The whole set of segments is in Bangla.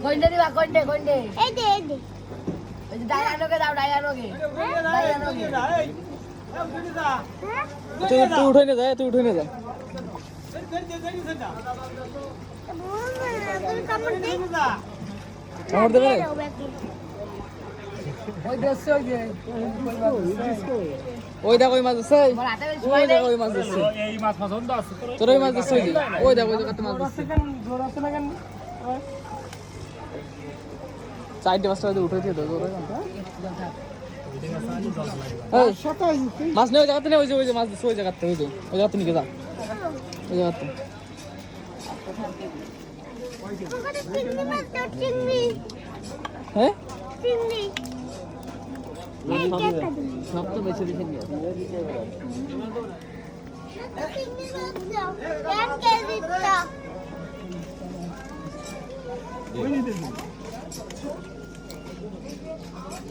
কোনটা দিবা কোনটা এই দে ওই যে ডায়ানোকে দাও ডায়ানোকে তুই উঠে নে যা কামড় দেবে ওই দস্যো যে ওই দেখ ওই মাছ আছে আমার হাতে বেশি ওই দেখ ওই মাছ আছে এই মাছ পছন্দ আছে তোর ওই মাছ আছে ওই দেখ ওই জায়গাতে মাছ আছে জোর আছে না কেন চারটে পাঁচটা বাজে উঠে দিয়ে দাও মাছ নেই ওই জায়গাতে নেই ওই যে মাছ দিচ্ছে ওই জায়গাতে ওই জায়গাতে নিয়ে যা ওই জায়গাতে হ্যাঁ সব তো বেছে বেছে নিয়ে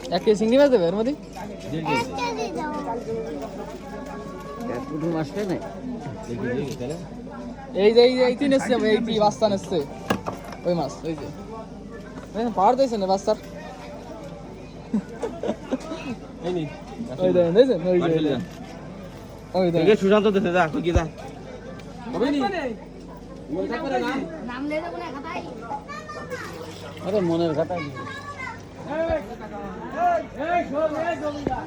1 কেজি চিংড়ি মাছ দেবে এর মধ্যে এই যে এই তিন এসছে এই কি বাস্তান এসছে ওই মাছ ওই যে পাওয়ার দিয়েছে না বাস্তার ওই দেখেন দেখছেন ওই যে সুশান্ত দেশে যা তুই কি যা নাম লে দেব না খাতাই আরে মনের কথা এই শোন এই জমিদার